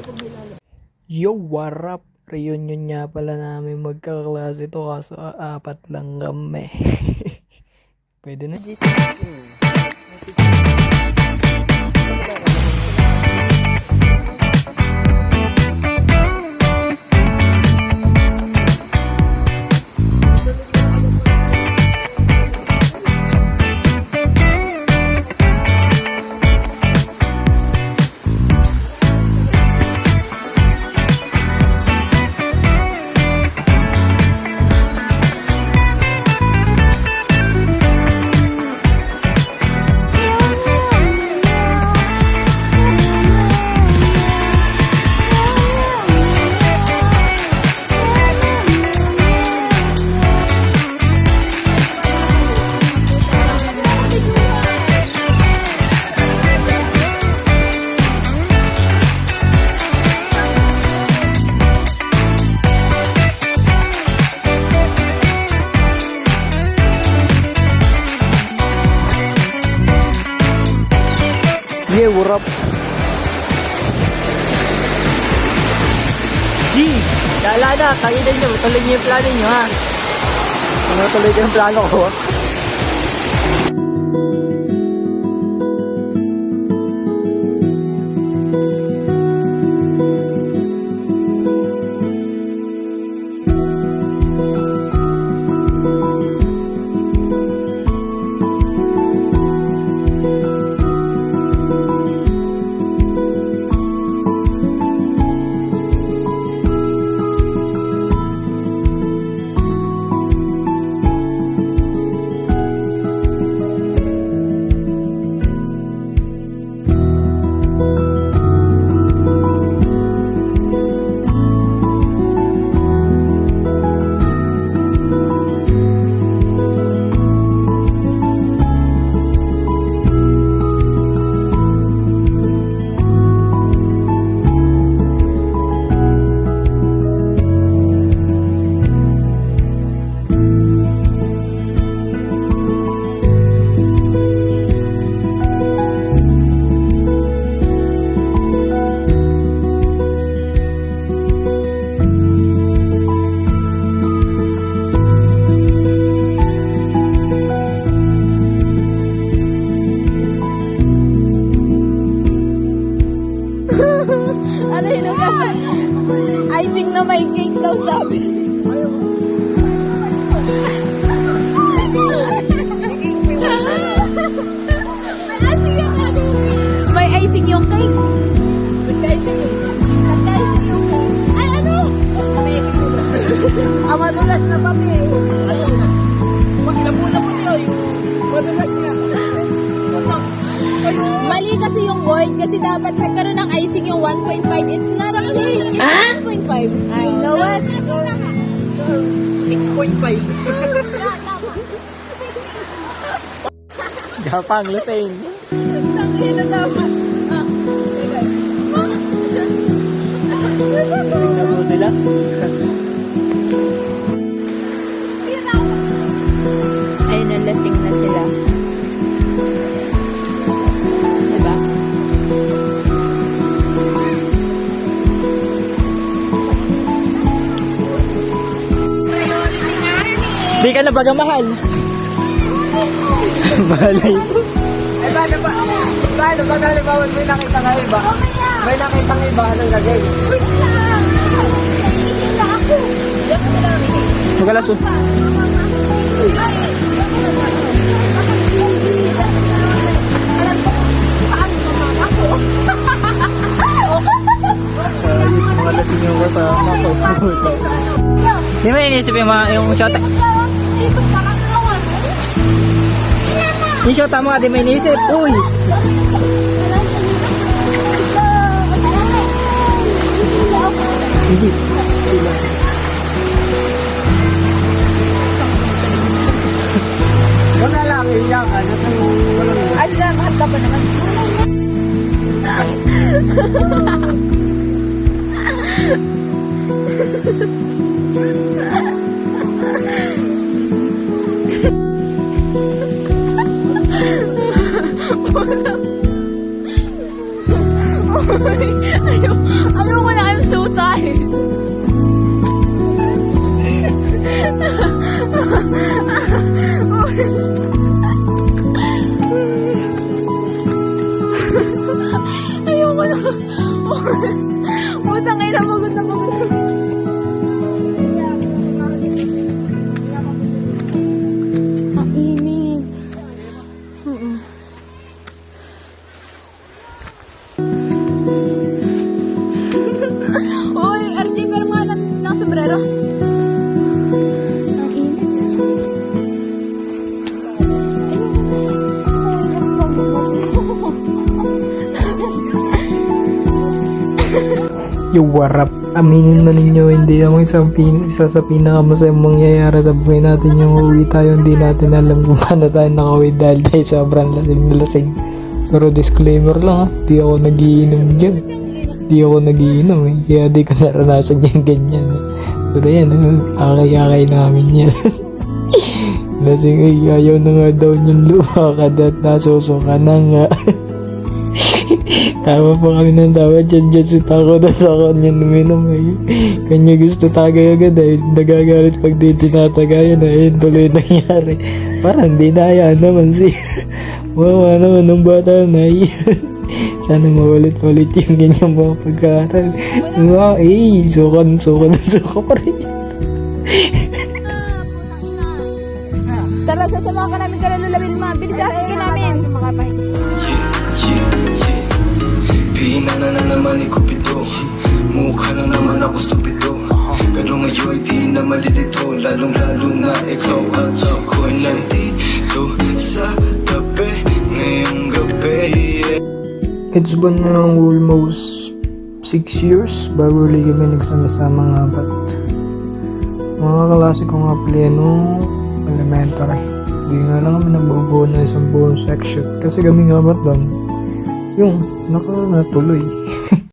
Yo, what up? Reunion nga pala namin magkaklase to kaso apat lang kami. Pwede na. Yeah, what up? G! Lala na, kainin nyo. Tuloy nyo yung plano nyo, ha? Tuloy ko yung plano ko. Ano yun ang icing na may cake daw sabi. May icing yung cake. Nagka-icing yung cake. Ay, ano? Madulas na pati. Labo-labo niya. Madulas niya. Mali kasi yung word kasi dapat nagkaroon ng icing yung 1.5. It's not a cake. It's 1.5. I know what? 6.5. Gapang lasing. Tangin na dapat. Lasing na po sila. Ayun na, lasing na sila. Diba? Di ka na baga mahal. Balay po. Eh, paano ba? Paano ba halimbawa may nakita nga iba? May nakita nga iba, anong lagay? Wait lang! Hihingin na ako! Diyan ko sila hihingin. Magalaso. Alam ko, paano naman ako? Ayos mga lasing yung kasama ko. Di ba inisip yung shota? Dito parang kawan. Yung shota mo di ba inisip? Uy! Hindi. Wala lang, iyak ka. Ay, sila, mahal ka pa naman. Ayaw ko na, I'm so tired. Ayaw ko na. Utang ina, pagod na pagod na. Ang init. Uy, RJ, pero nga ng sombrero. Ang init. Yung warap, aminin man ninyo, hindi naman isa sa pinakamasayang mangyayari sa buhay natin yung uwi tayo, hindi natin alam kung paano tayo nakauwi dahil sobrang lasing na lasing. Pero disclaimer lang di ako nagiinom dyan. Di ako nagiinom kaya di ko naranasan yung ganyan. Pero yan, akay-akay namin yan. Lasing ayaw na nga daw yung lumakad at nasusuka na nga. Tama pa kami ng dapat dyan si Taco na sa kanya numinom Kanya gusto tagay agad nagagalit pag di tinatagayan tuloy nangyari. Parang di nayaan naman wawa naman ng bata na yun. Sana mawalit-walit yung ganyang mga pagkaaral. Wow, suka pa rin. Tara, sasama ka namin kala Lola Wilma. Bilis sa akin namin. Pinana na naman ni Cupido, mukha na naman ako stupido. Pero ngayon di na malilito, lalong-lalo na ikaw at ako'y nandito sa tabi ngayong gabi. It's been almost 6 years bago ulit kami nagsama-sama ng apat. Mga klase ko nga pala nung elementary. Hindi nga lang kami nabubuo na isang buong section kasi kami nga ba't doon yung natuloy.